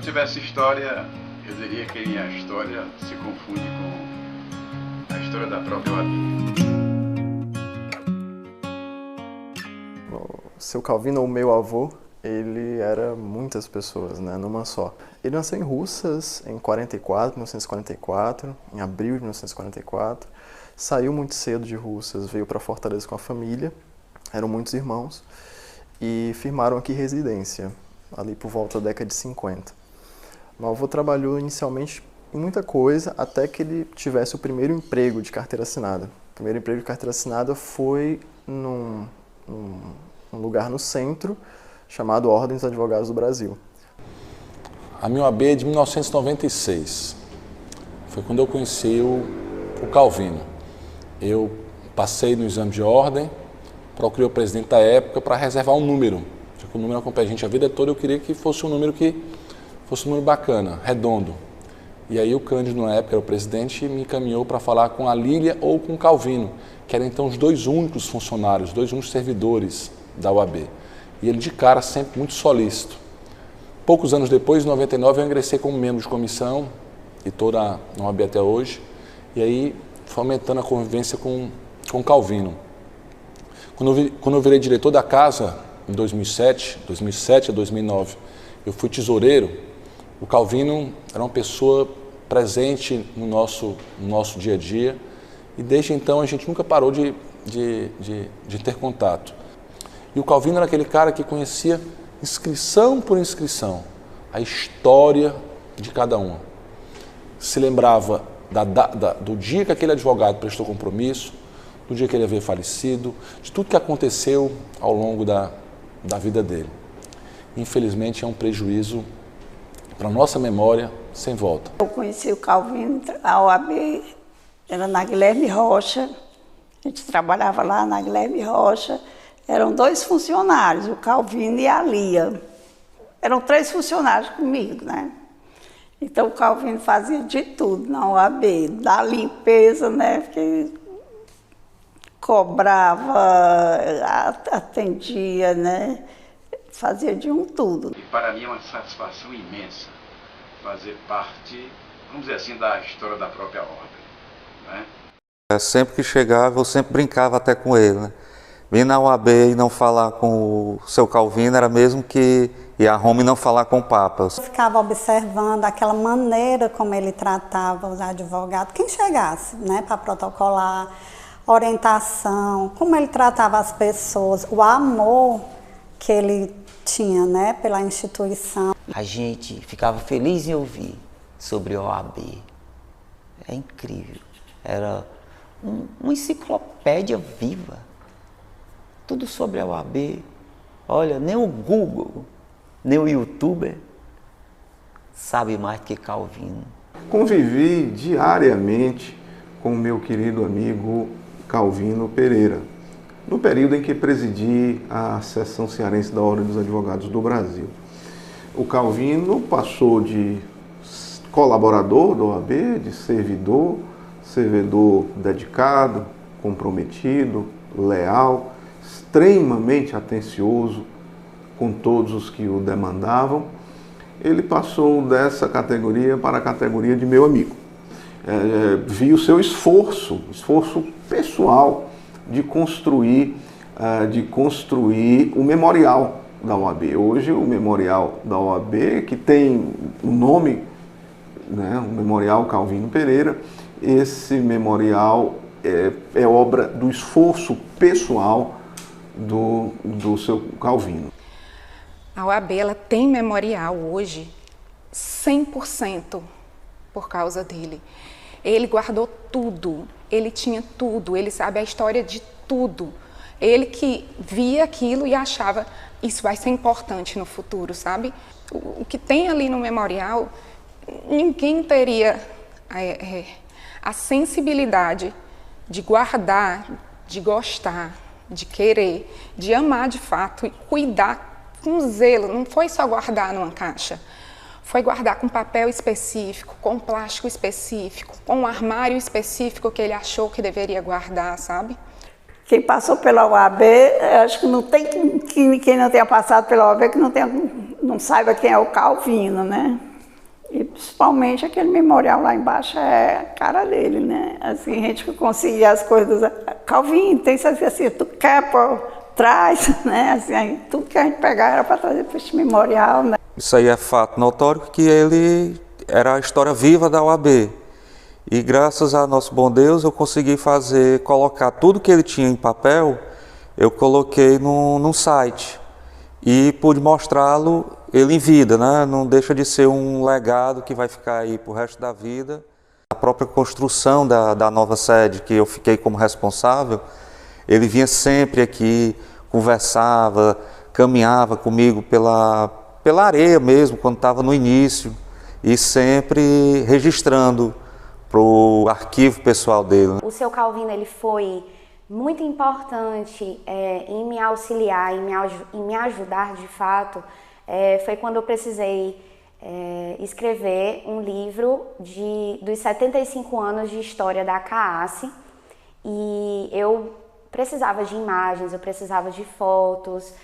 tivesse história, eu diria que a história se confunde com a história da própria OAB. O seu Calvino, o meu avô, ele era muitas pessoas, né, numa só. Ele nasceu em Russas em 1944, em abril de 1944. Saiu muito cedo de Russas, veio para Fortaleza com a família, eram muitos irmãos, e firmaram aqui residência, ali por volta da década de 50. Meu avô trabalhou inicialmente em muita coisa, até que ele tivesse o primeiro emprego de carteira assinada. O primeiro emprego de carteira assinada foi num lugar no centro, chamado Ordem dos Advogados do Brasil. A minha OAB é de 1996. Foi quando eu conheci o Calvino. Eu passei no exame de ordem, procurei o presidente da época para reservar um número. Já que o número acompanha a gente a vida toda, eu queria que fosse um número bacana, redondo. E aí o Cândido, na época, era o presidente, e me encaminhou para falar com a Lília ou com o Calvino, que eram então os dois únicos funcionários, os dois únicos servidores da OAB. E ele de cara sempre muito solícito. Poucos anos depois, em 99, eu ingressei como membro de comissão, e estou na OAB até hoje, e aí foi aumentando a convivência com o Calvino. Quando eu virei diretor da casa, em 2007 a 2009, eu fui tesoureiro. O Calvino era uma pessoa presente no nosso dia a dia, e desde então a gente nunca parou de ter contato. E o Calvino era aquele cara que conhecia inscrição por inscrição a história de cada uma. Se lembrava do dia que aquele advogado prestou compromisso, do dia que ele havia falecido, de tudo que aconteceu ao longo da vida dele. Infelizmente é um prejuízo para a nossa memória sem volta. Eu conheci o Calvino, a OAB era na Guilherme Rocha, a gente trabalhava lá na Guilherme Rocha, eram dois funcionários, o Calvino e a Lia. Eram três funcionários comigo, né? Então o Calvino fazia de tudo na OAB, da limpeza, né? Porque cobrava, atendia, né? Fazia de tudo. E para mim é uma satisfação imensa fazer parte, vamos dizer assim, da história da própria ordem, né? Sempre que chegava, eu sempre brincava até com ele, né? Vir na OAB e não falar com o seu Calvino era mesmo que ir a Roma e não falar com o Papa. Eu ficava observando aquela maneira como ele tratava os advogados, quem chegasse, né, para protocolar, orientação, como ele tratava as pessoas, o amor que ele tinha, né, pela instituição. A gente ficava feliz em ouvir sobre a OAB. É incrível. Era uma enciclopédia viva. Tudo sobre a OAB. Olha, nem o Google, nem o YouTuber sabe mais do que Calvino. Convivi diariamente com o meu querido amigo Calvino Pereira, no período em que presidi a Seção Cearense da Ordem dos Advogados do Brasil. O Calvino passou de colaborador da OAB, de servidor dedicado, comprometido, leal, extremamente atencioso com todos os que o demandavam. Ele passou dessa categoria para a categoria de meu amigo. Vi o seu esforço pessoal de construir o memorial da OAB. Hoje o memorial da OAB, que tem o nome, né, o Memorial Calvino Pereira, esse memorial é obra do esforço pessoal do seu Calvino. A OAB ela tem memorial hoje 100% por causa dele. Ele guardou tudo, ele tinha tudo, ele sabe a história de tudo. Ele que via aquilo e achava, isso vai ser importante no futuro, sabe? O que tem ali no memorial, ninguém teria a sensibilidade de guardar, de gostar, de querer, de amar de fato e cuidar com zelo. Não foi só guardar numa caixa, foi guardar com papel específico, com plástico específico, com um armário específico que ele achou que deveria guardar, sabe? Quem passou pela OAB, acho que não tem quem não tenha passado pela OAB que não saiba quem é o Calvino, né? principalmente aquele memorial lá embaixo é a cara dele, né? Assim, a gente conseguia as coisas. Calvin, tem isso assim, tu quer, pô, traz, né? Assim, tudo que a gente pegar era para trazer para este memorial, né? Isso aí é fato notório que ele era a história viva da OAB. E graças a nosso bom Deus eu consegui colocar tudo que ele tinha em papel, eu coloquei num site. E pude mostrá-lo ele em vida, né? Não deixa de ser um legado que vai ficar aí pro resto da vida. A própria construção da nova sede, que eu fiquei como responsável, ele vinha sempre aqui, conversava, caminhava comigo pela areia mesmo, quando estava no início, e sempre registrando para o arquivo pessoal dele. O seu Calvino, ele foi muito importante em me auxiliar, em me ajudar de fato. Foi quando eu precisei escrever um livro dos 75 anos de história da CAASSE, e eu precisava de imagens, eu precisava de fotos,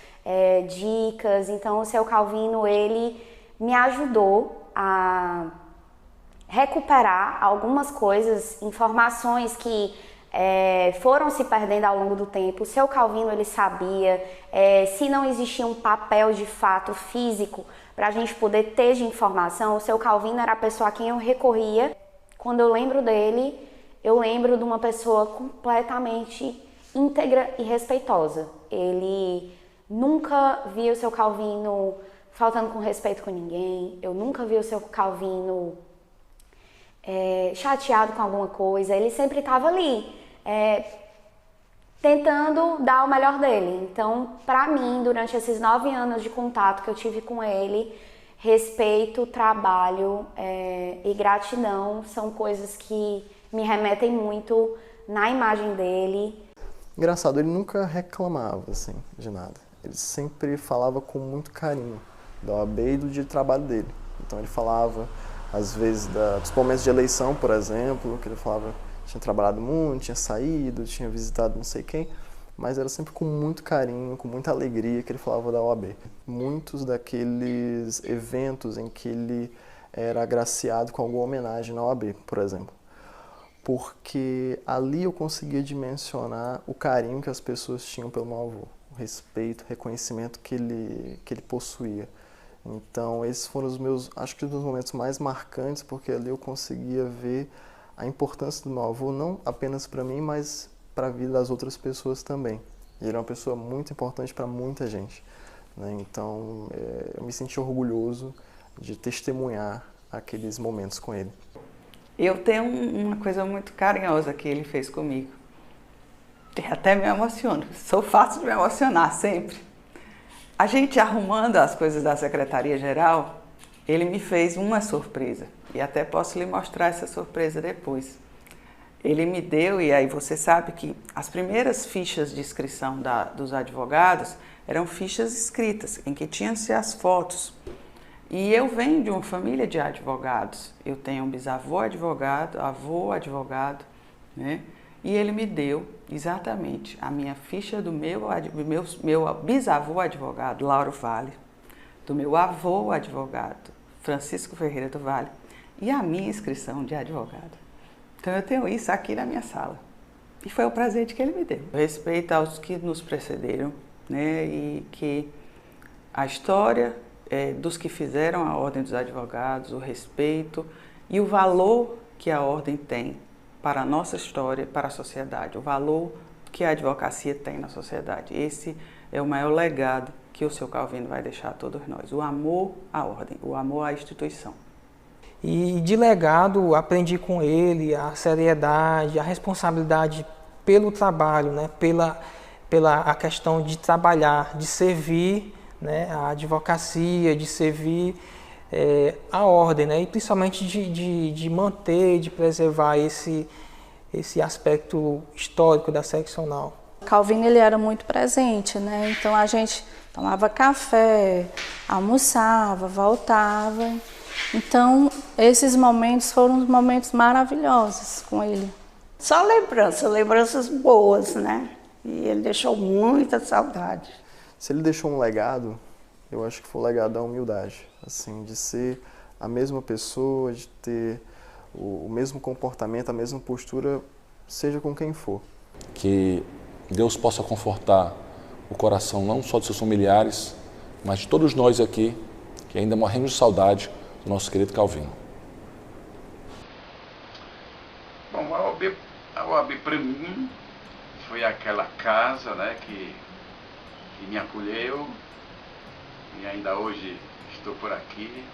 dicas. Então o seu Calvino, ele me ajudou a recuperar algumas coisas, informações que foram se perdendo ao longo do tempo. O seu Calvino, ele sabia se não existia um papel de fato físico para a gente poder ter de informação. O seu Calvino era a pessoa a quem eu recorria. Quando eu lembro dele, eu lembro de uma pessoa completamente íntegra e respeitosa. Ele nunca via o seu Calvino faltando com respeito com ninguém. Eu nunca vi o seu Calvino chateado com alguma coisa. Ele sempre estava ali, tentando dar o melhor dele. Então, para mim, durante esses 9 anos de contato que eu tive com ele, respeito, trabalho e gratidão são coisas que me remetem muito na imagem dele. Engraçado, ele nunca reclamava assim, de nada. Ele sempre falava com muito carinho da OAB e do dia de trabalho dele. Então ele falava, às vezes, dos momentos de eleição, por exemplo, que ele falava que tinha trabalhado muito, tinha saído, tinha visitado não sei quem, mas era sempre com muito carinho, com muita alegria que ele falava da OAB. Muitos daqueles eventos em que ele era agraciado com alguma homenagem na OAB, por exemplo. Porque ali eu conseguia dimensionar o carinho que as pessoas tinham pelo meu avô, o respeito, o reconhecimento que ele possuía. Então esses foram os meus momentos mais marcantes, porque ali eu conseguia ver a importância do meu avô, não apenas para mim, mas para a vida das outras pessoas também. E ele é uma pessoa muito importante para muita gente, né? Então eu me senti orgulhoso de testemunhar aqueles momentos com ele. Eu tenho uma coisa muito carinhosa que ele fez comigo. Até me emociono, sou fácil de me emocionar sempre. A gente arrumando as coisas da Secretaria-Geral, ele me fez uma surpresa. E até posso lhe mostrar essa surpresa depois. Ele me deu, e aí você sabe que as primeiras fichas de inscrição dos advogados eram fichas escritas, em que tinham-se as fotos. E eu venho de uma família de advogados. Eu tenho um bisavô advogado, avô advogado, né? E ele me deu exatamente a minha ficha do meu bisavô advogado, Lauro Vale, do meu avô advogado, Francisco Ferreira do Vale, e a minha inscrição de advogado. Então eu tenho isso aqui na minha sala. E foi o presente que ele me deu. Respeito aos que nos precederam, né? E que a história dos que fizeram a Ordem dos Advogados, o respeito e o valor que a Ordem tem para a nossa história, para a sociedade, o valor que a advocacia tem na sociedade. Esse é o maior legado que o seu Calvino vai deixar a todos nós, o amor à Ordem, o amor à instituição. E de legado aprendi com ele a seriedade, a responsabilidade pelo trabalho, né? pela a questão de trabalhar, de servir, né, a advocacia, de servir a ordem, né, e principalmente de manter, de preservar esse aspecto histórico da seccional. O Calvino, ele era muito presente, né? Então a gente tomava café, almoçava, voltava. Então esses momentos foram uns momentos maravilhosos com ele. Só lembranças boas, né? E ele deixou muita saudade. Se ele deixou um legado, eu acho que foi o legado da humildade, assim, de ser a mesma pessoa, de ter o mesmo comportamento, a mesma postura, seja com quem for. Que Deus possa confortar o coração não só dos seus familiares, mas de todos nós aqui, que ainda morremos de saudade do nosso querido Calvino. Bom, a OAB para mim foi aquela casa, né, que me acolheu, e ainda hoje estou por aqui.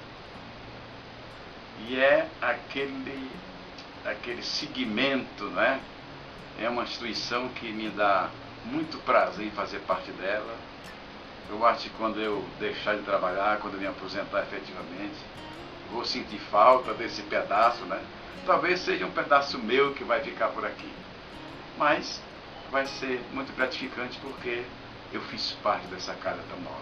E é aquele segmento, né? É uma instituição que me dá muito prazer em fazer parte dela. Eu acho que quando eu deixar de trabalhar, quando eu me aposentar efetivamente, vou sentir falta desse pedaço, né? Talvez seja um pedaço meu que vai ficar por aqui. Mas vai ser muito gratificante porque eu fiz parte dessa casa tão nova.